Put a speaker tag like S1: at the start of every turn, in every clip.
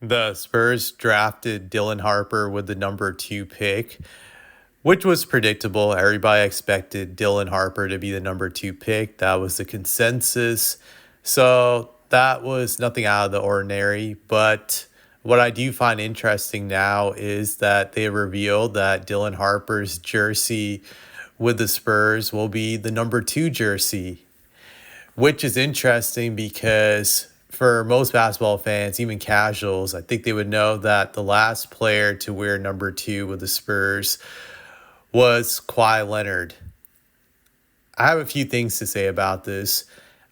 S1: The Spurs drafted Dylan Harper with the number 2 pick, which was predictable. Everybody expected Dylan Harper to be the number 2 pick. That was the consensus. So that was nothing out of the ordinary. But what I do find interesting now is that they revealed that Dylan Harper's jersey with the Spurs will be the number 2 jersey, which is interesting because for most basketball fans, even casuals, I think they would know that the last player to wear number 2 with the Spurs was Kawhi Leonard. I have a few things to say about this.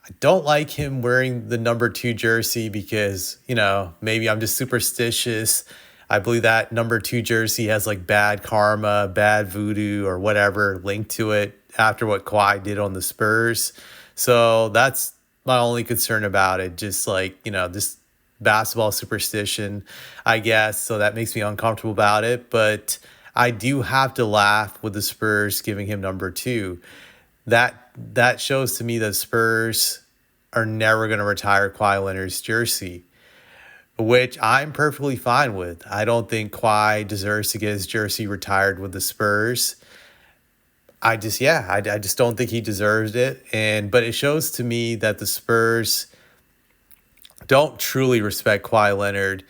S1: I don't like him wearing the number 2 jersey because, maybe I'm just superstitious. I believe that number 2 jersey has like bad karma, bad voodoo, or whatever linked to it after what Kawhi did on the Spurs. So that's my only concern about it. Just like, this basketball superstition, I guess. So that makes me uncomfortable about it. But I do have to laugh with the Spurs giving him number 2. That shows to me that Spurs are never going to retire Kawhi Leonard's jersey, which I'm perfectly fine with. I don't think Kawhi deserves to get his jersey retired with the Spurs. I just don't think he deserves it. But it shows to me that the Spurs don't truly respect Kawhi Leonard.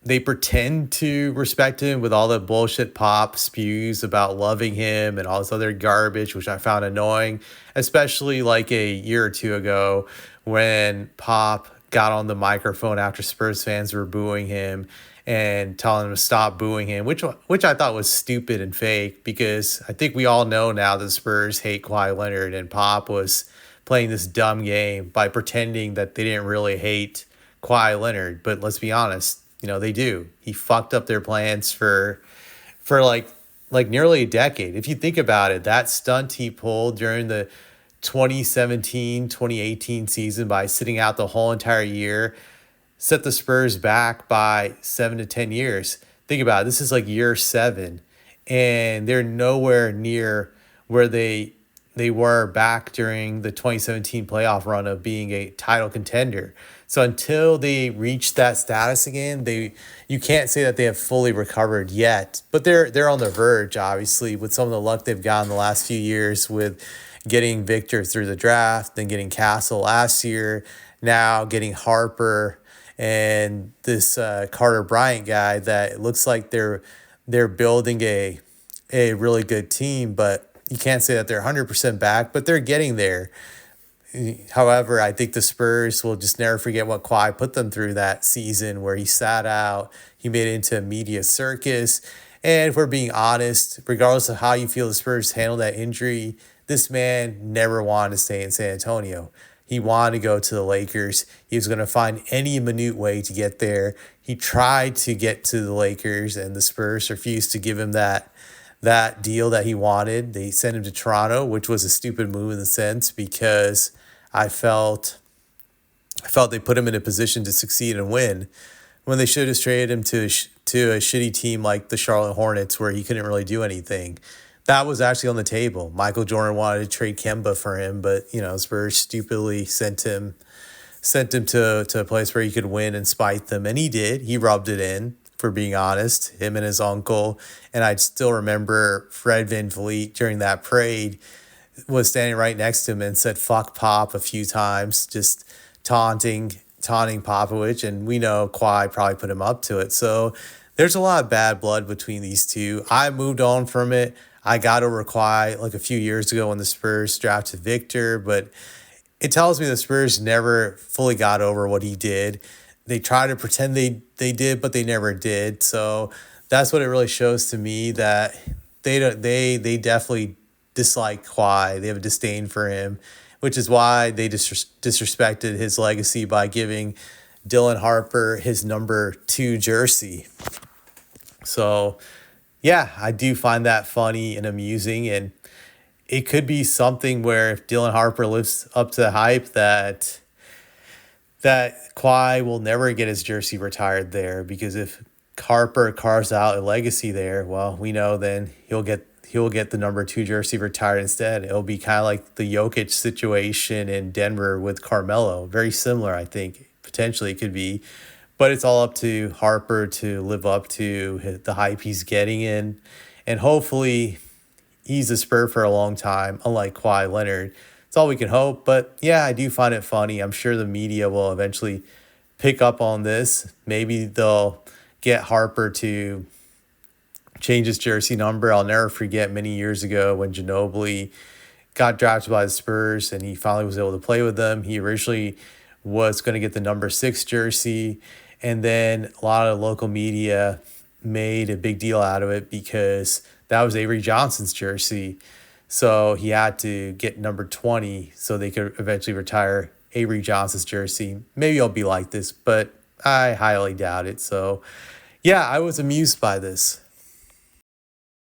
S1: They pretend to respect him with all the bullshit Pop spews about loving him and all this other garbage, which I found annoying, especially like a year or two ago when Pop got on the microphone after Spurs fans were booing him and telling him to stop booing him, which I thought was stupid and fake because I think we all know now the Spurs hate Kawhi Leonard, and Pop was playing this dumb game by pretending that they didn't really hate Kawhi Leonard. But let's be honest, they do. He fucked up their plans for like nearly a decade. If you think about it, that stunt he pulled during the 2017-2018 season by sitting out the whole entire year set the Spurs back by 7 to 10 years. Think about it. This is like year 7, and they're nowhere near where they were back during the 2017 playoff run of being a title contender. So until they reach that status again, you can't say that they have fully recovered yet. But they're on the verge, obviously, with some of the luck they've gotten the last few years with getting Victor through the draft, then getting Castle last year, now getting Harper and this Carter Bryant guy that it looks like they're building a really good team, but you can't say that they're 100% back, but they're getting there. However, I think the Spurs will just never forget what Kawhi put them through that season where he sat out, he made it into a media circus. And if we're being honest, regardless of how you feel the Spurs handled that injury, this man never wanted to stay in San Antonio. He wanted to go to the Lakers. He was going to find any minute way to get there. He tried to get to the Lakers, and the Spurs refused to give him that deal that he wanted. They sent him to Toronto, which was a stupid move in the sense because I felt they put him in a position to succeed and win when they should have traded him to a shitty team like the Charlotte Hornets where he couldn't really do anything. That was actually on the table. Michael Jordan wanted to trade Kemba for him, but Spurs stupidly sent him to a place where he could win and spite them, and he did. He rubbed it in, for being honest, him and his uncle. And I still remember Fred VanVleet during that parade was standing right next to him and said "fuck Pop" a few times, just taunting Popovich, and we know Kawhi probably put him up to it. So there's a lot of bad blood between these two. I moved on from it. I got over Kawhi like a few years ago when the Spurs drafted Victor, but it tells me the Spurs never fully got over what he did. They try to pretend they did, but they never did. So that's what it really shows to me, that they definitely dislike Kawhi. They have a disdain for him, which is why they disrespected his legacy by giving Dylan Harper his number 2 jersey. So yeah, I do find that funny and amusing, and it could be something where if Dylan Harper lives up to the hype that Kawhi will never get his jersey retired there, because if Harper carves out a legacy there, well, we know then he'll get the number 2 jersey retired instead. It'll be kind of like the Jokic situation in Denver with Carmelo. Very similar, I think. Potentially it could be. But it's all up to Harper to live up to the hype he's getting in. And hopefully he's a Spur for a long time, unlike Kawhi Leonard. It's all we can hope. But yeah, I do find it funny. I'm sure the media will eventually pick up on this. Maybe they'll get Harper to change his jersey number. I'll never forget many years ago when Ginobili got drafted by the Spurs and he finally was able to play with them. He originally was going to get the number 6 jersey, and then a lot of local media made a big deal out of it because that was Avery Johnson's jersey. So he had to get number 20 so they could eventually retire Avery Johnson's jersey. Maybe I'll be like this, but I highly doubt it. So yeah, I was amused by this.